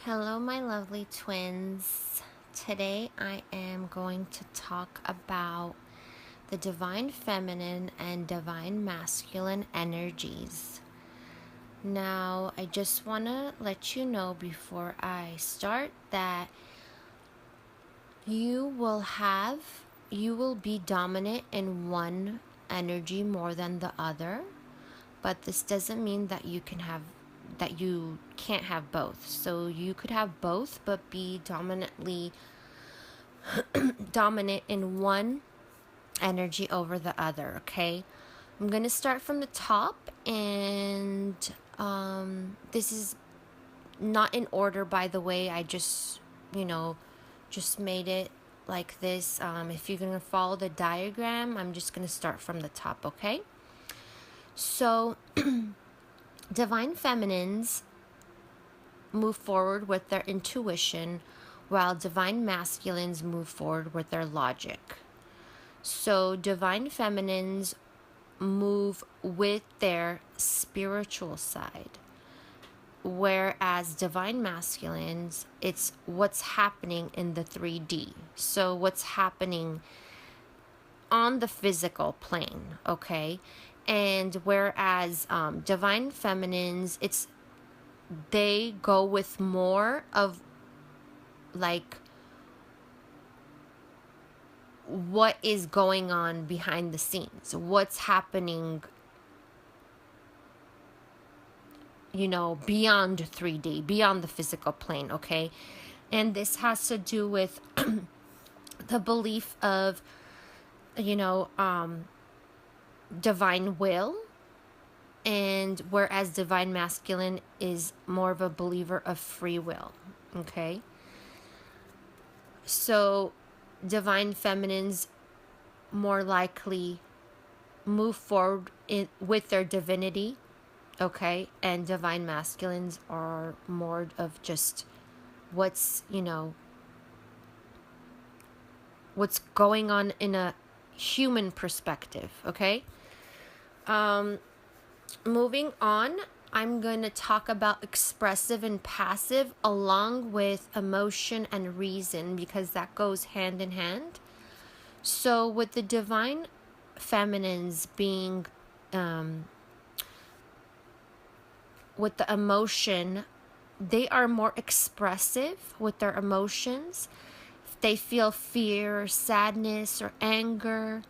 Hello, my lovely twins. Today I am going to talk about the divine feminine and divine masculine energies. Now, I just want to let you know before I start that you will be dominant in one energy more than the other, but this doesn't mean that you can't have both. So you could have both but be dominant in one energy over the other, okay? I'm going to start from the top, and this is not in order, by the way. I just made it like this. If you're going to follow the diagram, I'm just going to start from the top, okay? So divine feminines move forward with their intuition, while divine masculines move forward with their logic. So divine feminines move with their spiritual side, whereas divine masculines, it's what's happening in the 3D. So what's happening on the physical plane, okay? And whereas divine feminines, they go with more of like what is going on behind the scenes, what's happening, beyond 3D, beyond the physical plane, okay? And this has to do with the belief of, divine will, and whereas divine masculine is more of a believer of free will, okay? So divine feminines more likely move forward with their divinity, okay? And divine masculines are more of just what's going on in a human perspective, okay? Moving on, I'm going to talk about expressive and passive along with emotion and reason, because that goes hand in hand. So with the divine feminines being with the emotion, they are more expressive with their emotions. If they feel fear, sadness, or anger,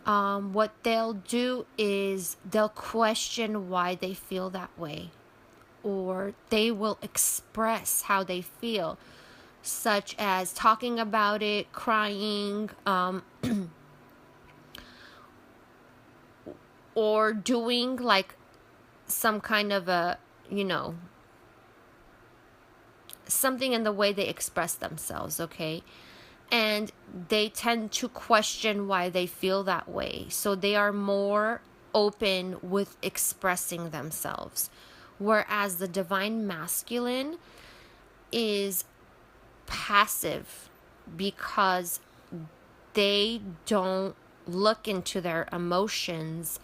what they'll do is they'll question why they feel that way, or they will express how they feel, such as talking about it, crying, or doing like some kind of something in the way they express themselves, okay? And they tend to question why they feel that way. So they are more open with expressing themselves. Whereas the divine masculine is passive, because they don't look into their emotions.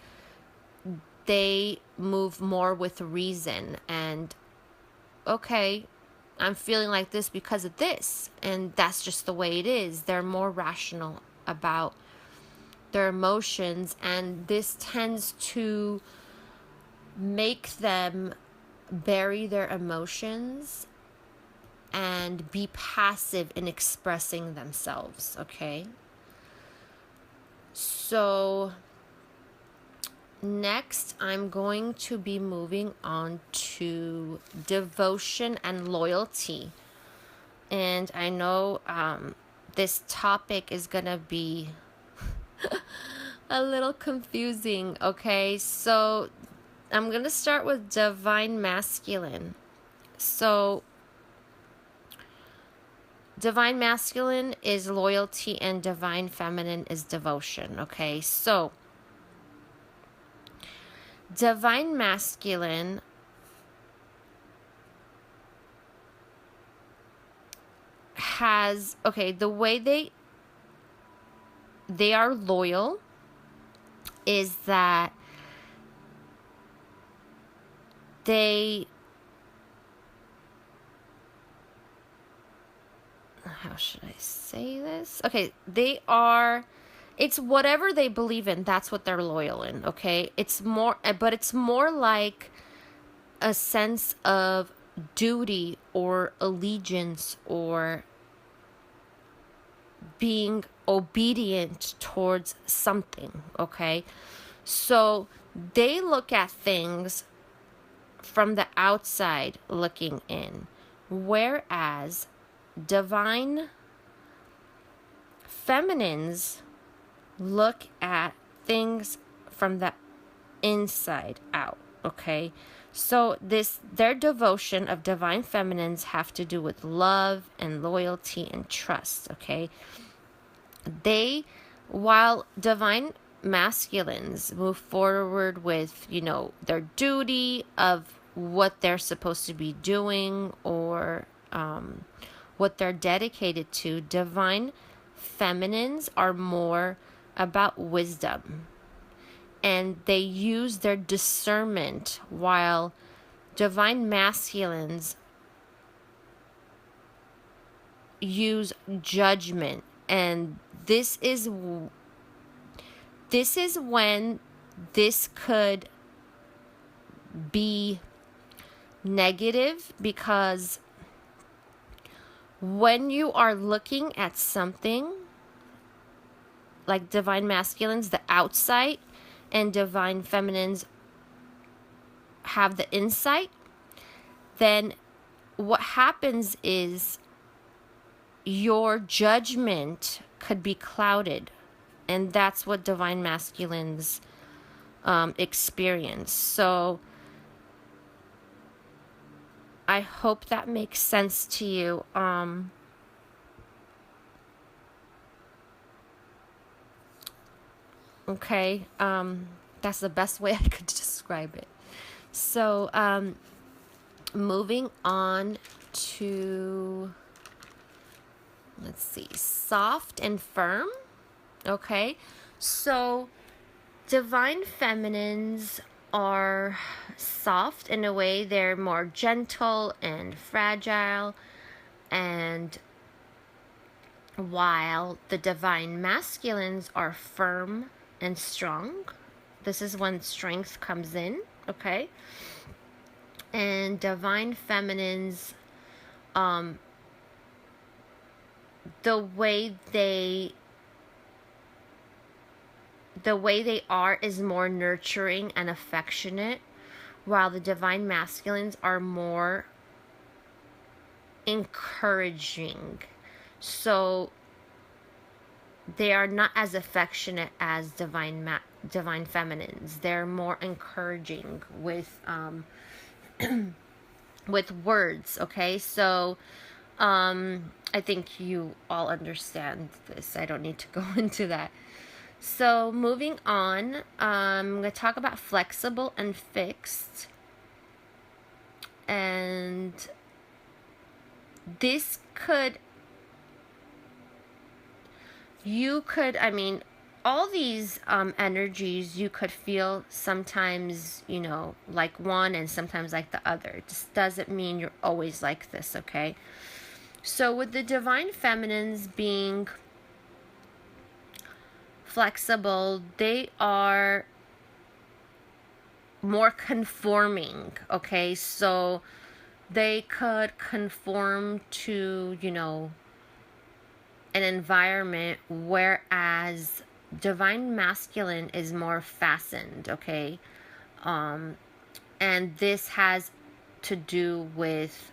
They move more with reason and, okay, I'm feeling like this because of this, and that's just the way it is. They're more rational about their emotions, and this tends to make them bury their emotions and be passive in expressing themselves, okay? So next, I'm going to be moving on to devotion and loyalty. And I know this topic is going to be a little confusing, okay? So I'm going to start with divine masculine. So divine masculine is loyalty and divine feminine is devotion, okay? So divine masculine has, okay, the way they are loyal is that they how should I say this? Okay, they are, it's whatever they believe in, that's what they're loyal in, okay? It's more, but it's more like a sense of duty or allegiance or being obedient towards something, okay? So they look at things from the outside looking in, whereas divine feminines look at things from the inside out, okay? So their devotion of divine feminines have to do with love and loyalty and trust, okay? While divine masculines move forward with, their duty of what they're supposed to be doing or what they're dedicated to, divine feminines are more about wisdom. And they use their discernment, while divine masculines use judgment. And this is when this could be negative, because when you are looking at something like divine masculines, the outside, and divine feminines have the insight, then what happens is your judgment could be clouded. And that's what divine masculines experience. So I hope that makes sense to you. Okay, that's the best way I could describe it. So, moving on to, let's see, soft and firm. Okay, so divine feminines are soft in a way. They're more gentle and fragile, and while the divine masculines are firm and strong. This is when strength comes in, okay? And divine feminines, the way they are is more nurturing and affectionate, while the divine masculines are more encouraging. So they are not as affectionate as divine feminines. They're more encouraging with with words, okay? So I think you all understand this. I don't need to go into that. So moving on, I'm going to talk about flexible and fixed. And this could, all these energies you could feel sometimes, like one and sometimes like the other. It just doesn't mean you're always like this, okay? So with the divine feminines being flexible, they are more conforming, okay? So they could conform to, an environment, whereas divine masculine is more fastened, okay? And this has to do with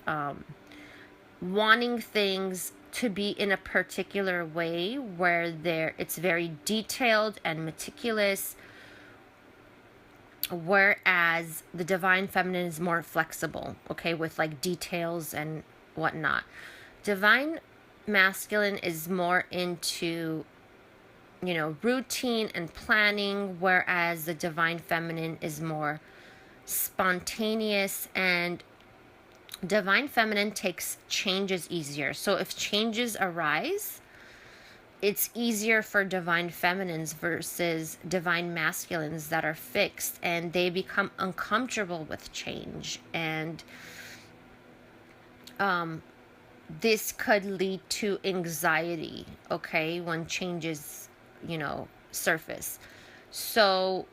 wanting things to be in a particular way where it's very detailed and meticulous, whereas the divine feminine is more flexible, okay, with like details and whatnot. Divine masculine is more into, routine and planning, whereas the divine feminine is more spontaneous, and divine feminine takes changes easier. So if changes arise, it's easier for divine feminines versus divine masculines that are fixed, and they become uncomfortable with change. And this could lead to anxiety, okay, when changes, surface. So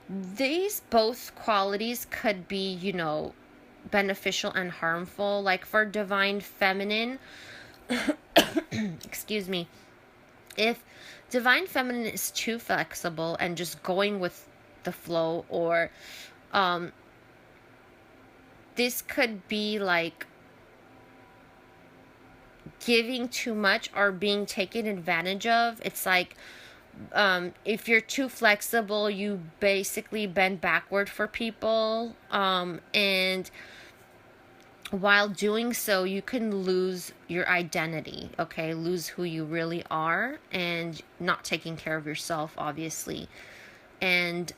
these both qualities could be, beneficial and harmful. Like for divine feminine, excuse me, if divine feminine is too flexible and just going with the flow, or this could be like giving too much or being taken advantage of. It's like, if you're too flexible, you basically bend backward for people, and while doing so, you can lose your identity, okay? Lose who you really are, and not taking care of yourself, obviously. And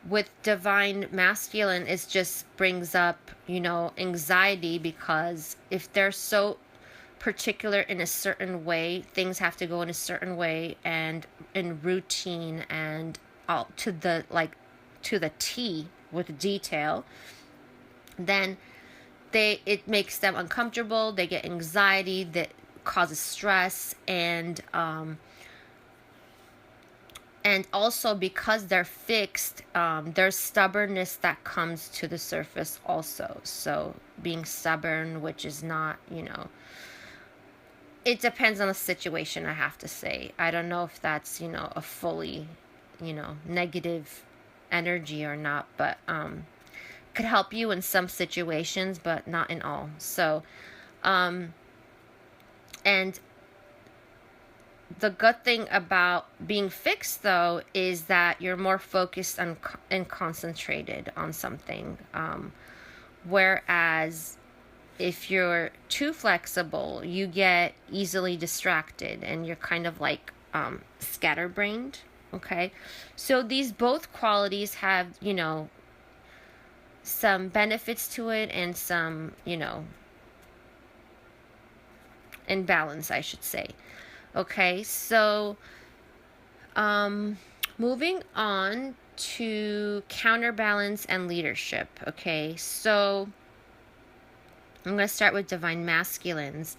with divine masculine, it just brings up, anxiety, because if they're so particular in a certain way, things have to go in a certain way and in routine and all to the T with detail, then it makes them uncomfortable. They get anxiety that causes stress, and also because they're fixed, there's stubbornness that comes to the surface also. So being stubborn, which is not, it depends on the situation, I have to say. I don't know if that's, a fully, negative energy or not, but could help you in some situations, but not in all. So, and the good thing about being fixed, though, is that you're more focused and concentrated on something. Whereas if you're too flexible, you get easily distracted and you're kind of like scatterbrained. Okay. So these both qualities have, some benefits to it and some, imbalance, I should say. Okay, so moving on to counterbalance and leadership. Okay, so I'm going to start with divine masculines.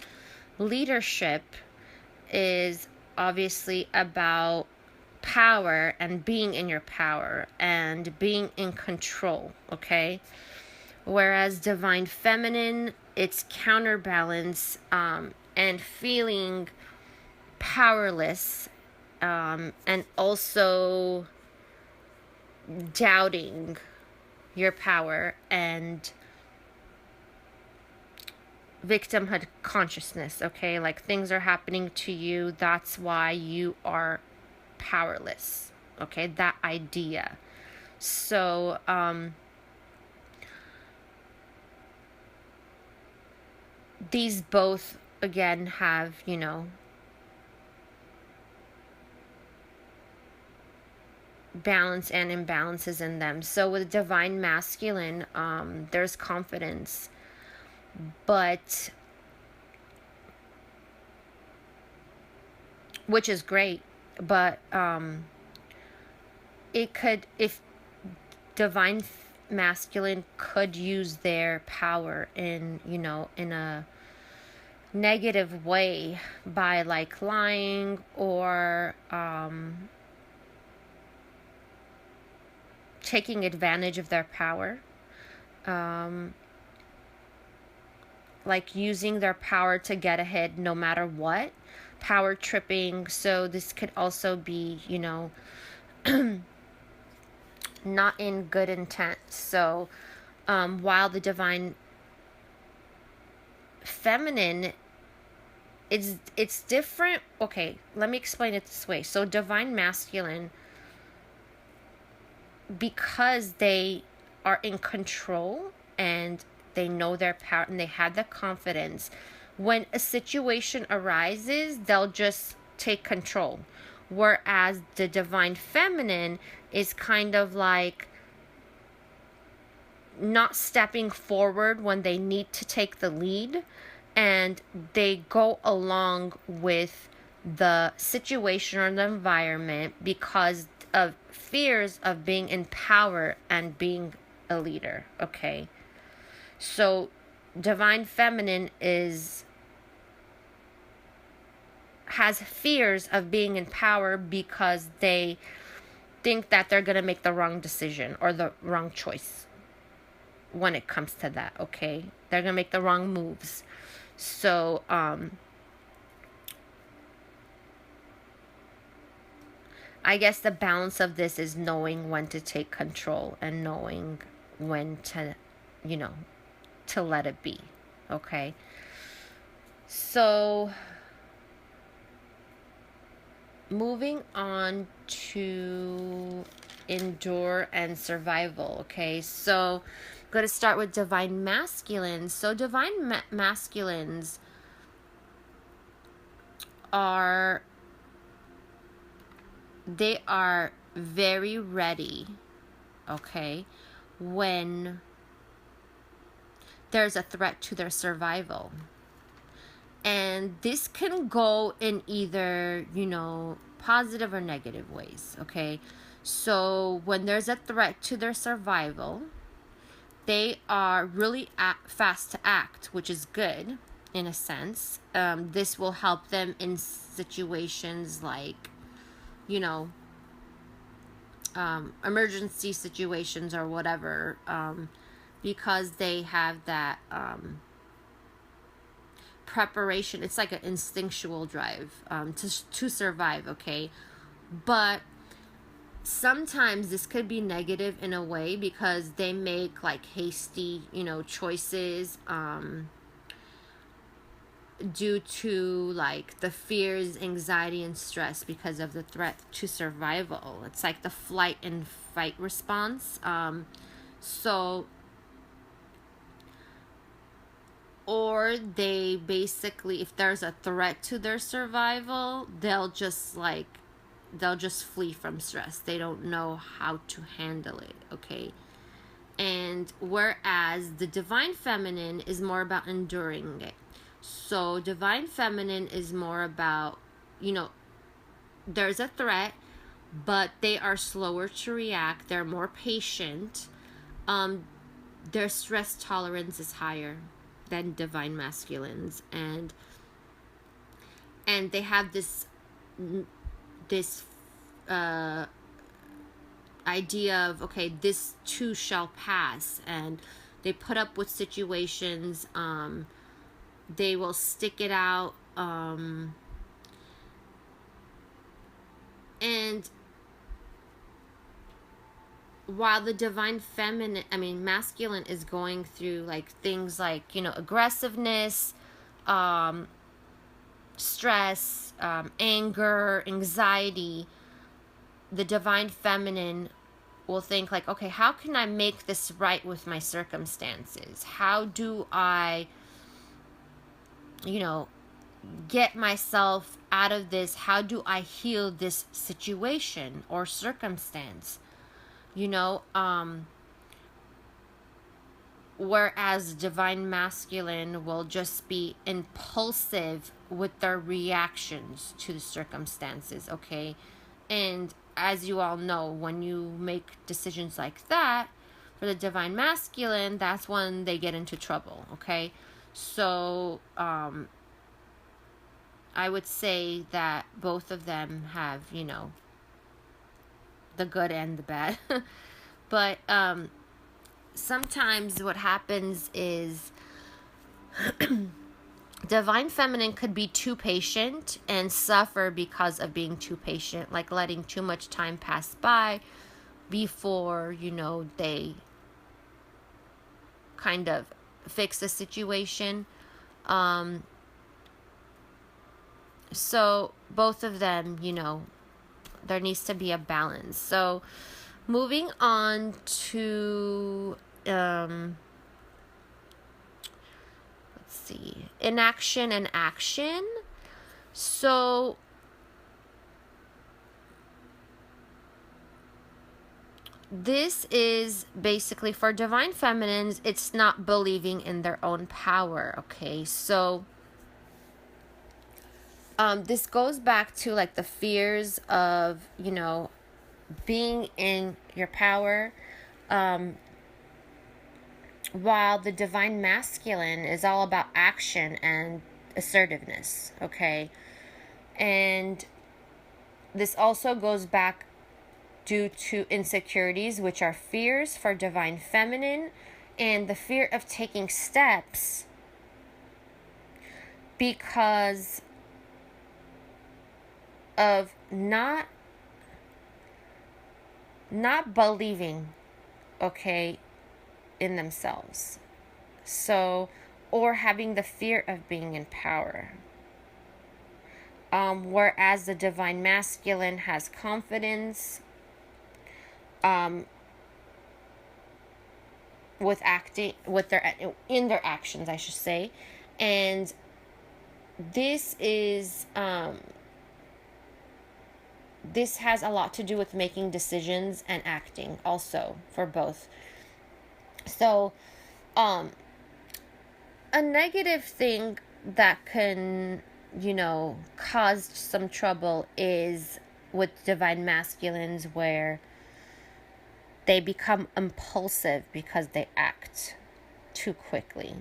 Leadership is obviously about power and being in your power and being in control, okay? Whereas divine feminine, it's counterbalance, and feeling powerless, and also doubting your power and victimhood consciousness, okay? Like things are happening to you, that's why you are powerless, okay? That idea. So, these both, again, have, balance and imbalances in them. So with divine masculine, there's confidence, but which is great, but it could, if divine masculine could use their power in, in a negative way by like lying or taking advantage of their power, like using their power to get ahead no matter what, power tripping. So this could also be, not in good intent. So while the divine feminine, it's different. Okay, let me explain it this way. So divine masculine, because they are in control and they know their power and they have the confidence, when a situation arises, they'll just take control. Whereas the divine feminine is kind of like not stepping forward when they need to take the lead, and they go along with the situation or the environment because of fears of being in power and being a leader, okay? So divine feminine has fears of being in power because they think that they're going to make the wrong decision or the wrong choice when it comes to that, okay? They're going to make the wrong moves. So, I guess the balance of this is knowing when to take control and knowing when to, to let it be, okay? So, moving on to endure and survival, okay? So, I'm going to start with divine masculines. So, divine masculines are very ready, okay, when there's a threat to their survival. And this can go in either, positive or negative ways, okay? So when there's a threat to their survival, they are really fast to act, which is good in a sense. This will help them in situations like, emergency situations or whatever, because they have that preparation. It's like an instinctual drive to survive, okay? But sometimes this could be negative in a way because they make like hasty, choices due to like the fears, anxiety, and stress because of the threat to survival. It's like the flight and fight response. So, or they basically, if there's a threat to their survival, they'll just flee from stress. They don't know how to handle it, okay? And whereas the divine feminine is more about enduring it. So divine feminine is more about, there's a threat, but they are slower to react. They're more patient. Their stress tolerance is higher than divine masculines, and they have this idea of, okay, this too shall pass, and they put up with situations. They will stick it out, and while the divine feminine, masculine is going through like things like, aggressiveness, stress, anger, anxiety, the divine feminine will think like, okay, how can I make this right with my circumstances? How do I, get myself out of this? How do I heal this situation or circumstance? Whereas divine masculine will just be impulsive with their reactions to the circumstances, okay? And as you all know, when you make decisions like that for the divine masculine, that's when they get into trouble, okay? So I would say that both of them have, the good and the bad. But sometimes what happens is divine feminine could be too patient and suffer because of being too patient, like letting too much time pass by before, they kind of fix the situation. So both of them, there needs to be a balance. So moving on to let's see, inaction and action. So this is basically for divine feminines, it's not believing in their own power, okay? So this goes back to like the fears of, being in your power, while the divine masculine is all about action and assertiveness, okay? And this also goes back due to insecurities, which are fears for divine feminine, and the fear of taking steps because of not believing, okay, in themselves. So, or having the fear of being in power. Whereas the divine masculine has confidence, with acting, with their, in their actions, I should say, and this is this has a lot to do with making decisions and acting also for both. So, a negative thing that can, cause some trouble is with divine masculines, where they become impulsive because they act too quickly.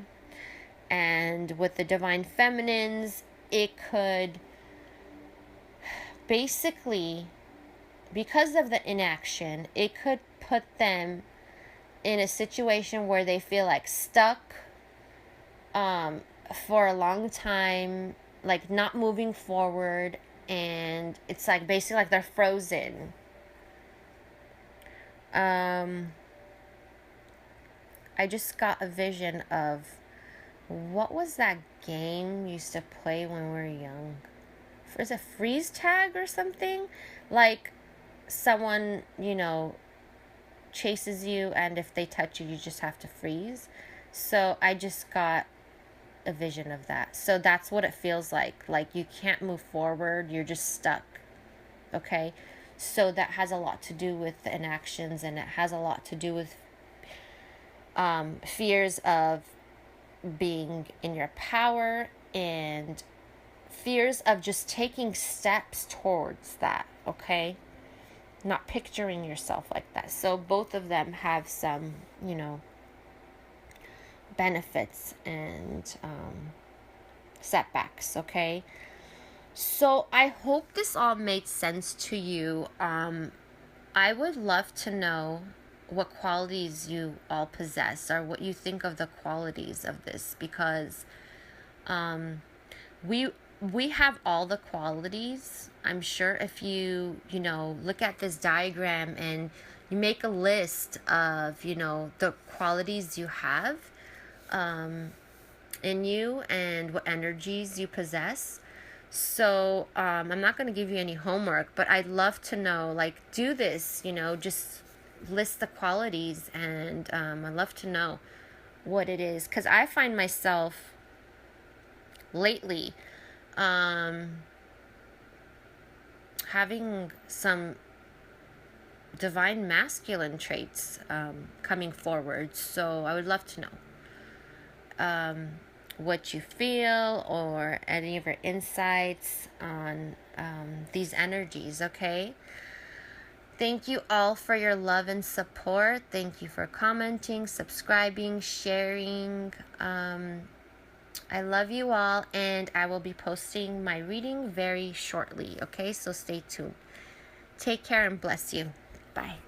And with the divine feminines, it could basically, because of the inaction, it could put them in a situation where they feel like stuck for a long time, like not moving forward, and it's like basically like they're frozen. I just got a vision of, what was that game we used to play when we were young? Is it freeze tag or something? Like someone, chases you, and if they touch you, you just have to freeze. So I just got a vision of that. So that's what it feels like. Like you can't move forward, you're just stuck. Okay? So that has a lot to do with the inactions, and it has a lot to do with fears of being in your power, and fears of just taking steps towards that, okay? Not picturing yourself like that. So both of them have some, benefits and setbacks, okay? So I hope this all made sense to you. I would love to know what qualities you all possess, or what you think of the qualities of this, because we have all the qualities. I'm sure if you look at this diagram and you make a list of the qualities you have in you and what energies you possess. So I'm not going to give you any homework, but I'd love to know, like, do this, just list the qualities, and I'd love to know what it is, because I find myself lately having some divine masculine traits coming forward. So I would love to know what you feel, or any of your insights on these energies, okay? Thank you all for your love and support. Thank you for commenting, subscribing, sharing. I love you all, and I will be posting my reading very shortly, okay? So stay tuned. Take care and bless you. Bye.